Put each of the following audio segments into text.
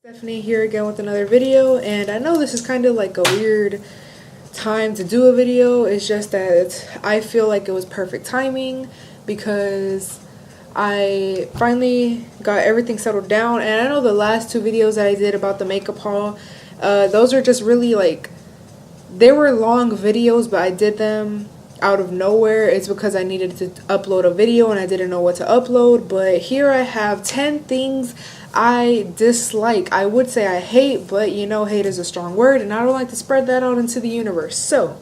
Stephanie here again with another video, and I know this is kind of like a weird time to do a video. It's just that I feel like it was perfect timing because I finally got everything settled down. And I know the last two videos that I did about the makeup haul, those are just really like, they were long videos, but I did them out of nowhere. It's because I needed to upload a video and I didn't know what to upload. But here I have 10 things I dislike. I would say I hate, but you know, hate is a strong word and I don't like to spread that out into the universe. So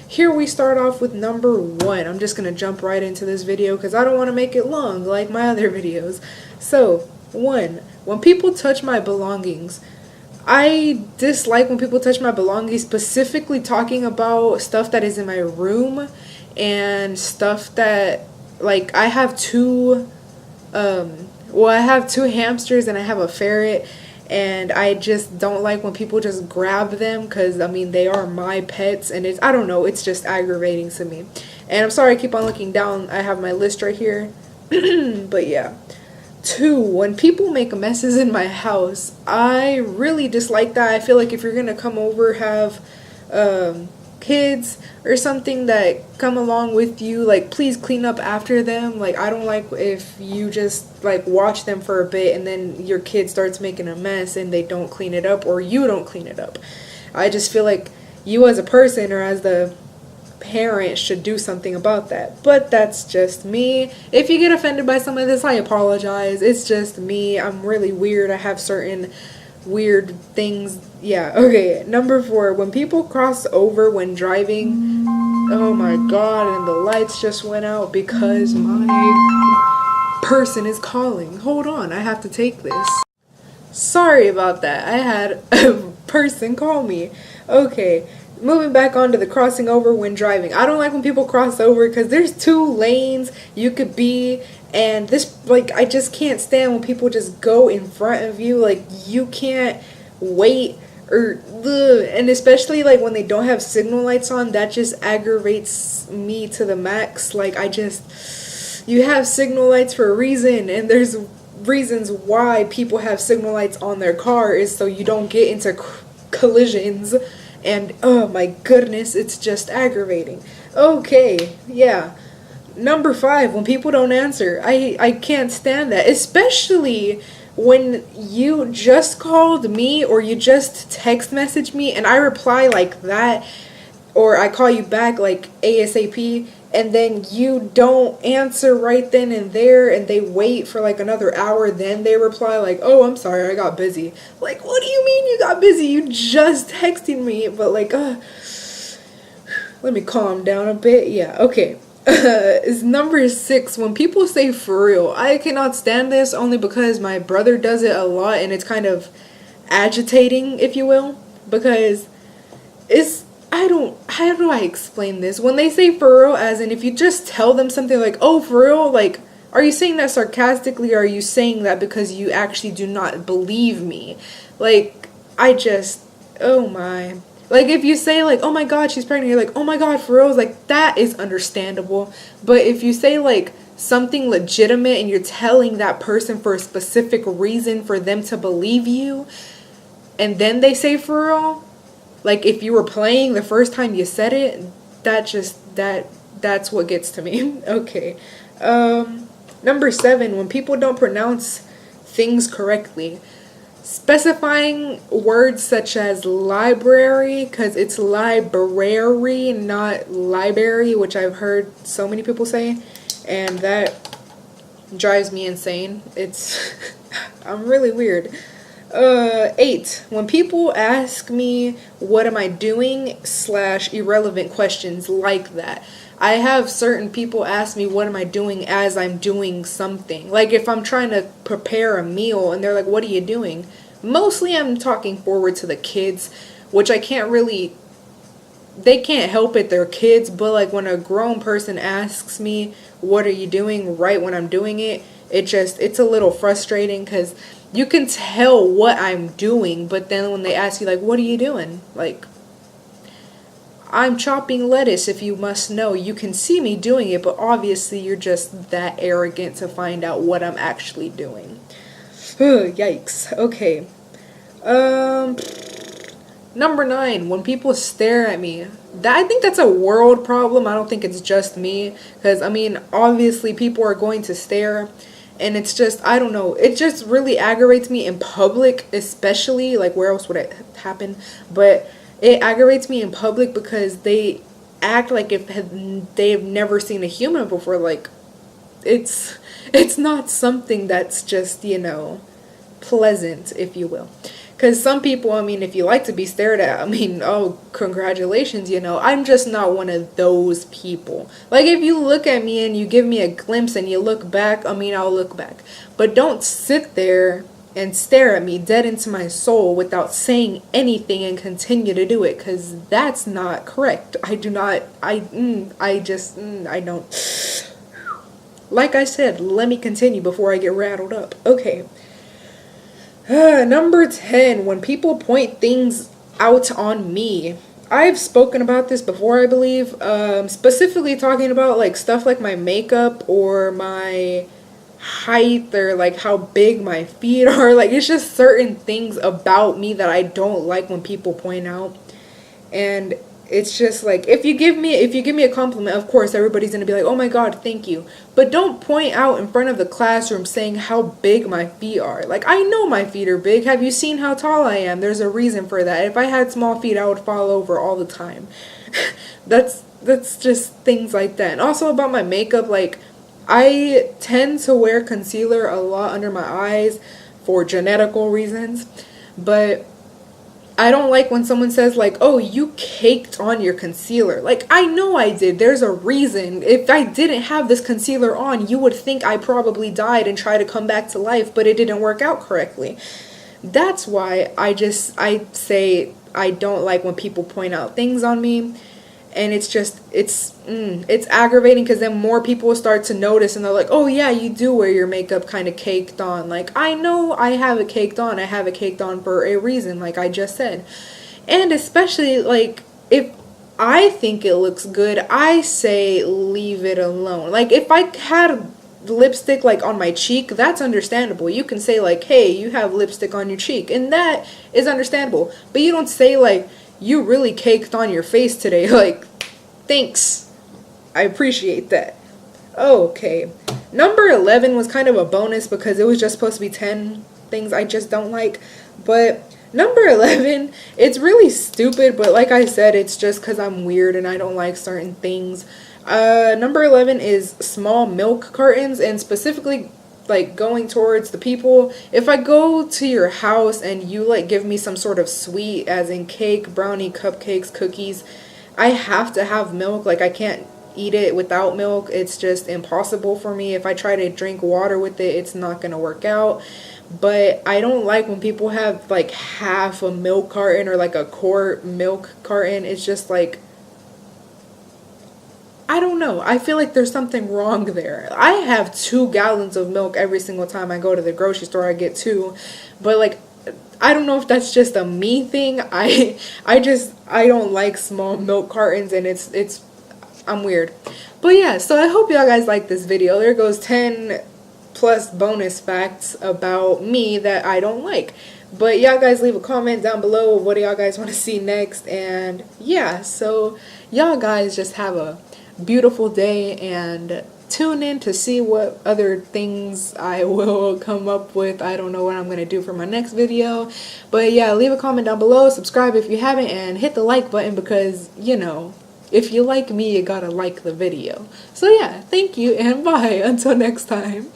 here we start off with number 1. I'm just gonna jump right into this video because I don't want to make it long like my other videos. So 1, when people touch my belongings. I dislike when people touch my belongings, specifically talking about stuff that is in my room and stuff that, like, I have I have two hamsters and I have a ferret, and I just don't like when people just grab them because, I mean, they are my pets, and I don't know, it's just aggravating to me. And I'm sorry I keep on looking down. I have my list right here. But yeah. 2, when people make messes in my house, I really dislike that. I feel like if you're gonna come over, have kids or something that come along with you, like, please clean up after them. Like, I don't like if you just like watch them for a bit and then your kid starts making a mess and they don't clean it up, or you don't clean it up. I just feel like you as a person or as the parents should do something about that. But that's just me. If you get offended by some of this, I apologize. It's just me. I'm really weird. I have certain weird things. Yeah, okay. Number 4, when people cross over when driving. Oh my god, and the lights just went out because my person is calling. Hold on, I have to take this. Sorry about that. I had a person call me. Okay. Moving back onto the crossing over when driving. I don't like when people cross over because there's 2 lanes you could be, and this, like, I just can't stand when people just go in front of you. Like, you can't wait, or ugh. And especially like when they don't have signal lights on, that just aggravates me to the max. Like, you have signal lights for a reason, and there's reasons why people have signal lights on their car is so you don't get into collisions. And oh my goodness, it's just aggravating. Okay, yeah. Number 5, when people don't answer. I can't stand that. Especially when you just called me or you just text messaged me and I reply like that, or I call you back like ASAP, and then you don't answer right then and there, and they wait for like another hour, then they reply like, oh, I'm sorry, I got busy. Like, what do you mean you got busy? You just texted me. But like, let me calm down a bit. Yeah, okay. Is number 6, when people say for real. I cannot stand this, only because my brother does it a lot, and it's kind of agitating, if you will, because how do I explain this? When they say for real, as in if you just tell them something like, oh, for real, like, are you saying that sarcastically, or are you saying that because you actually do not believe me? Like, oh my. Like, if you say like, oh my god, she's pregnant, you're like, oh my god, for real, like, that is understandable. But if you say like something legitimate and you're telling that person for a specific reason for them to believe you, and then they say for real, like, if you were playing the first time you said it, that's what gets to me. Okay. Number 7, when people don't pronounce things correctly. Specifying words such as library, because it's library, not library, which I've heard so many people say, and that drives me insane. I'm really weird. 8, when people ask me what am I doing / irrelevant questions like that. I have certain people ask me what am I doing as I'm doing something. Like, if I'm trying to prepare a meal and they're like, what are you doing? Mostly I'm talking forward to the kids, which they can't help it, they're kids. But like, when a grown person asks me what are you doing right when I'm doing it, it's a little frustrating because you can tell what I'm doing, but then when they ask you like, what are you doing? Like, I'm chopping lettuce, if you must know. You can see me doing it, but obviously you're just that arrogant to find out what I'm actually doing. Yikes. Okay. Um, Number 9, when people stare at me. I think that's a world problem. I don't think it's just me. Because, I mean, obviously people are going to stare. And it's just, I don't know. It just really aggravates me in public, especially. Like, where else would it happen? But it aggravates me in public because they act like if they've never seen a human before. Like, it's not something that's just, pleasant, if you will. Because some people, I mean, if you like to be stared at, I mean, oh, congratulations, I'm just not one of those people. Like, if you look at me and you give me a glimpse and you look back, I mean, I'll look back. But don't sit there and stare at me dead into my soul without saying anything and continue to do it, because that's not correct. I do not, I don't. Like I said, let me continue before I get rattled up. Okay. Number 10, when people point things out on me. I've spoken about this before, I believe. Specifically talking about like stuff like my makeup or my height or like how big my feet are. Like, it's just certain things about me that I don't like when people point out. And it's just like, if you give me a compliment, of course everybody's gonna be like, oh my god, thank you. But don't point out in front of the classroom saying how big my feet are. Like, I know my feet are big. Have you seen how tall I am? There's a reason for that. If I had small feet, I would fall over all the time. that's just things like that. And also about my makeup, like, I tend to wear concealer a lot under my eyes for genetical reasons, but I don't like when someone says like, oh, you caked on your concealer. Like, I know I did. There's a reason. If I didn't have this concealer on, you would think I probably died and try to come back to life, but it didn't work out correctly. That's why I say I don't like when people point out things on me. And it's just, it's aggravating, because then more people will start to notice and they're like, oh yeah, you do wear your makeup kind of caked on. Like, I know I have it caked on. I have it caked on for a reason, like I just said. And especially, like, if I think it looks good, I say leave it alone. Like, if I had lipstick like on my cheek, that's understandable. You can say like, hey, you have lipstick on your cheek, and that is understandable. But you don't say like, you really caked on your face today. Like, thanks. I appreciate that. Okay. Number 11 was kind of a bonus because it was just supposed to be 10 things I just don't like. But number 11, it's really stupid, but like I said, it's just because I'm weird and I don't like certain things. Number 11 is small milk cartons, and specifically like going towards the people. If I go to your house and you like give me some sort of sweet, as in cake, brownie, cupcakes, cookies, I have to have milk. Like, I can't eat it without milk. It's just impossible for me. If I try to drink water with it, it's not gonna work out. But I don't like when people have like half a milk carton or like a quart milk carton. It's just like, I don't know. I feel like there's something wrong there. I have 2 gallons of milk every single time I go to the grocery store. I get 2. But like, I don't know if that's just a me thing. I don't like small milk cartons, and I'm weird. But yeah, so I hope y'all guys like this video. There goes 10 plus bonus facts about me that I don't like. But y'all guys leave a comment down below of what y'all guys want to see next. And yeah, so y'all guys just have a beautiful day, and tune in to see what other things I will come up with. I don't know what I'm going to do for my next video, but yeah, leave a comment down below, subscribe if you haven't, and hit the like button, because if you like me, you gotta like the video. So yeah, thank you and bye until next time.